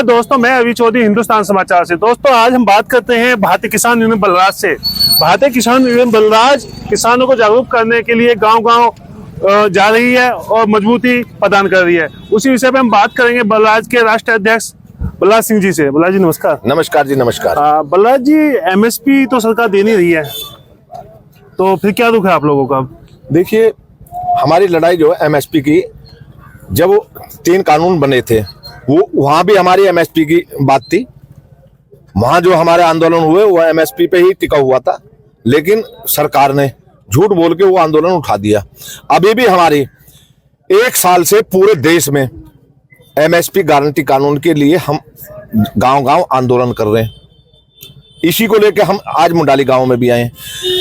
दोस्तों, मैं अभी चौधरी, हिंदुस्तान समाचार से। दोस्तों, आज हम बात करते हैं भारतीय किसान यूनियन बलराज से। भारतीय किसान यूनियन बलराज किसानों को जागरूक करने के लिए गांव-गांव जा रही है और मजबूती प्रदान कर रही है। उसी विषय पे हम बात करेंगे बलराज के राष्ट्रीय अध्यक्ष बलराज सिंह जी से। बलराज जी नमस्कार। नमस्कार जी, नमस्कार। बलराज जी, एमएसपी तो सरकार दे नहीं रही है, तो फिर क्या दुख है आप लोगों का? देखिए, हमारी लड़ाई जो है एमएसपी की, जब वो 3 कानून बने थे वो वहां भी हमारी एमएसपी की बात थी। वहां जो हमारे आंदोलन हुए वो एमएसपी पे ही टिका हुआ था, लेकिन सरकार ने झूठ बोल के वो आंदोलन उठा दिया। अभी भी हमारी 1 साल से पूरे देश में एमएसपी गारंटी कानून के लिए हम गांव-गांव आंदोलन कर रहे हैं। इसी को लेकर हम आज मुंडाली गांव में भी आए हैं।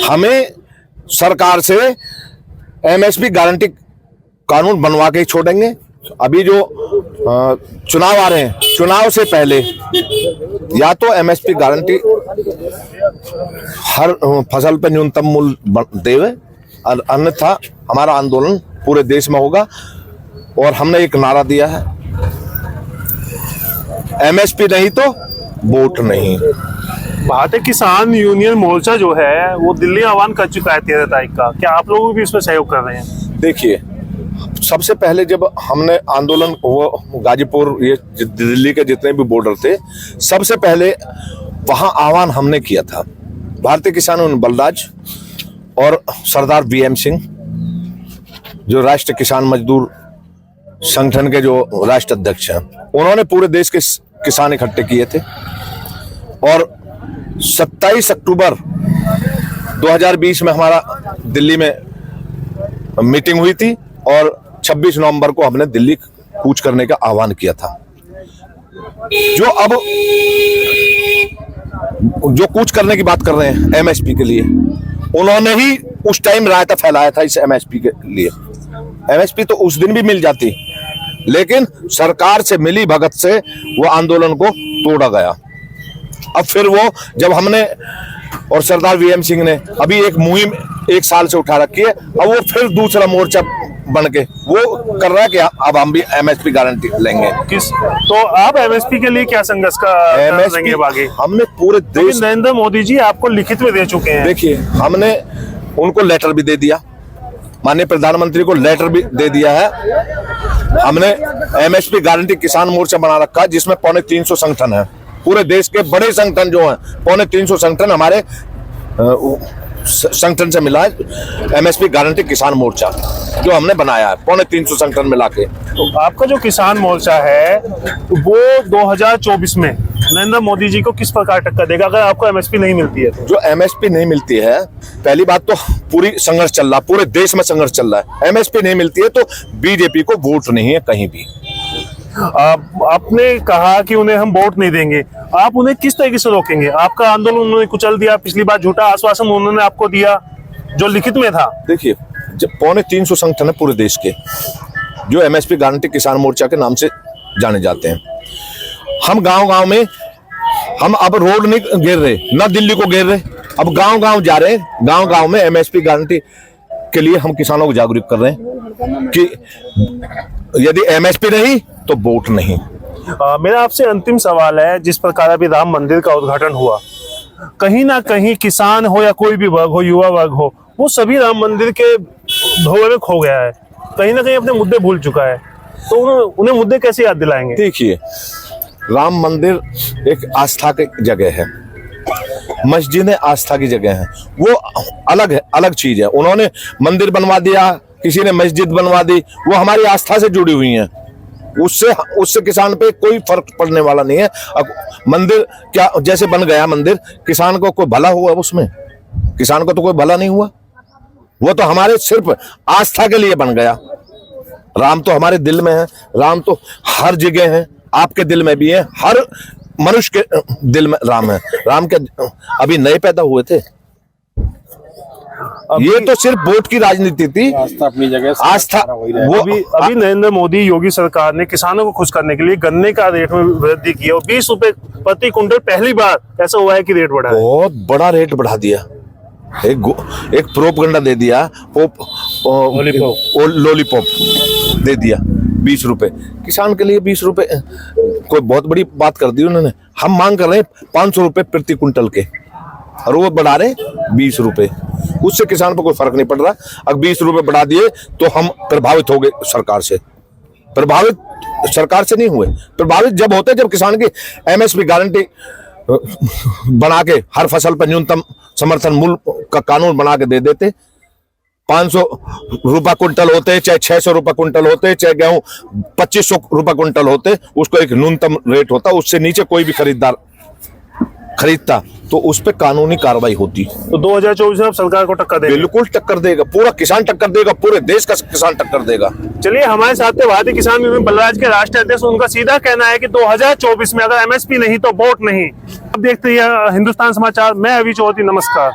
हमें सरकार से एमएसपी गारंटी कानून बनवा के छोड़ेंगे। अभी जो चुनाव आ रहे हैं, चुनाव से पहले या तो एमएसपी गारंटी हर फसल पर न्यूनतम मूल्य देवे, और अन्यथा हमारा आंदोलन पूरे देश में होगा। और हमने एक नारा दिया है, एमएसपी नहीं तो वोट नहीं। भारतीय किसान यूनियन मोर्चा जो है वो दिल्ली आह्वान कर चुका है 13 तारीख का। क्या आप लोग भी इसमें सहयोग कर रहे हैं? देखिए, सबसे पहले जब हमने आंदोलन वो गाजीपुर, ये दिल्ली के जितने भी बॉर्डर थे, सबसे पहले वहां आह्वान हमने किया था। भारतीय किसान यूनियन बलराज और सरदार वीएम सिंह, जो राष्ट्रीय किसान मजदूर संगठन के जो राष्ट्र अध्यक्ष हैं, उन्होंने पूरे देश के किसान इकट्ठे किए थे। और 27 अक्टूबर 2020 में हमारा दिल्ली में मीटिंग हुई थी और 26 नवंबर को हमने दिल्ली कूच करने का आह्वान किया था। जो कूच करने की बात कर रहे हैं एमएसपी के लिए, उन्होंने ही उस टाइम रायता फैलाया था इस एमएसपी के लिए। एमएसपी तो उस दिन भी मिल जाती, लेकिन सरकार से मिली भगत से वो आंदोलन को तोड़ा गया। अब फिर वो जब हमने और सरदार वीएम सिंह ने अभी एक मुहिम 1 साल से उठा रखी है, अब वो फिर दूसरा मोर्चा बन के वो कर रहा है कि अब हम भी एमएसपी गारंटी लेंगे। तो आप एमएसपी के लिए क्या संघर्ष करेंगे आगे? हमने पूरे देश, नरेंद्र मोदी जी आपको लिखित में दे चुके हैं। देखिए, हमने उनको लेटर भी दे दिया, माननीय प्रधानमंत्री को लेटर भी दे दिया है। हमने एमएसपी गारंटी किसान मोर्चा बना रखा है, जिसमें 350 संगठन है। पूरे देश के बड़े संगठन जो हैं, 350 संगठन हमारे संगठन से मिला है एमएसपी गारंटी किसान मोर्चा, जो हमने बनाया है 350 संगठन मिला के। तो आपका जो किसान मोर्चा है वो 2024 में नरेंद्र मोदी जी को किस प्रकार टक्कर देगा अगर आपको एमएसपी नहीं मिलती है? जो एमएसपी नहीं मिलती है, पहली बात तो पूरी संघर्ष चल रहा, पूरे देश में संघर्ष चल रहा है। एमएसपी नहीं मिलती है तो बीजेपी को वोट नहीं है कहीं भी। आपने कहा कि उन्हें हम वोट नहीं देंगे, आप उन्हें किस तरीके से रोकेंगे? आपका आंदोलन उन्होंने कुचल दिया, पिछली बार झूठा आश्वासन उन्होंने आपको दिया जो लिखित में था। देखिए, जब 350 संगठन है पूरे देश के, जो एमएसपी गारंटी किसान मोर्चा के नाम से जाने जाते हैं, हम गांव-गांव में, हम अब रोड नहीं घेर रहे, ना दिल्ली को घेर रहे, अब गांव-गांव जा रहे हैं। गांव-गांव में एमएसपी गारंटी के लिए हम किसानों को जागरूक कर रहे हैं कि यदि एमएसपी नहीं तो वोट नहीं। मेरा आपसे अंतिम सवाल है, जिस प्रकार अभी राम मंदिर का उद्घाटन हुआ, कहीं ना कहीं किसान हो या कोई भी वर्ग हो, युवा वर्ग हो, वो सभी राम मंदिर के धोखे में खो गया है, कहीं ना कहीं अपने मुद्दे भूल चुका है। तो उन्हें मुद्दे कैसे याद दिलाएंगे? देखिए, राम मंदिर एक आस्था की जगह है, मस्जिदें आस्था की जगह है, वो अलग है, अलग चीज है। उन्होंने मंदिर बनवा दिया, किसी ने मस्जिद बनवा दी, वो हमारी आस्था से जुड़ी हुई हैं। उससे किसान पे कोई फर्क पड़ने वाला नहीं है। अब मंदिर क्या जैसे बन गया मंदिर, किसान को कोई भला हुआ उसमें? किसान को तो कोई भला नहीं हुआ, वो तो हमारे सिर्फ आस्था के लिए बन गया। राम तो हमारे दिल में है, राम तो हर जगह है, आपके दिल में भी है, हर मनुष्य के दिल में राम है। राम के अभी नए पैदा हुए थे, ये तो सिर्फ वोट की राजनीति थी। आस्था अपनी जगह, आस्था वो अभी नरेंद्र मोदी योगी सरकार ने किसानों को खुश करने के लिए गन्ने का रेट में वृद्धि की और 20 रुपए प्रति कुंटल पहली बार ऐसा हुआ है कि रेट बढ़ा, बहुत बड़ा रेट बढ़ा दिया। एक प्रोपगंडा दे दिया, लॉलीपॉप दे दिया 20 रुपए। किसान के लिए 20 रुपए कोई बहुत बड़ी बात कर दी उन्होंने। हम मांग कर रहे हैं 500 रुपए प्रति क्विंटल के, और वो बढ़ा रहे 20 रुपए। उससे किसान पर कोई फर्क नहीं पड़ रहा। अगर 20 रुपए बढ़ा दिए तो हम प्रभावित हो गए सरकार से। प्रभावित सरकार से नहीं हुए, प्रभावित जब होते जब किसान की एमएसपी गारंटी बना के हर फसल पर न्यूनतम समर्थन मूल्य का कानून बना के दे देते। 500 रुपए क्विंटल होते, चाहे 600 रुपए क्विंटल होते, चाहे गेहूं 2500 रुपए क्विंटल होते, उसको एक न्यूनतम रेट होता, उससे नीचे कोई भी खरीदार खरीदता तो उस पर कानूनी कार्रवाई होती। तो 2024 में अब सरकार को टक्कर देगा? बिल्कुल टक्कर देगा, पूरा किसान टक्कर देगा, पूरे देश का किसान टक्कर देगा। चलिए, हमारे साथ थे भारतीय किसान यूनियन बलराज के राष्ट्रीय अध्यक्ष। उनका सीधा कहना है कि 2024 में अगर एमएसपी नहीं तो वोट नहीं। अब देखते हैं हिंदुस्तान समाचार। मैं अभी चौधरी, नमस्कार।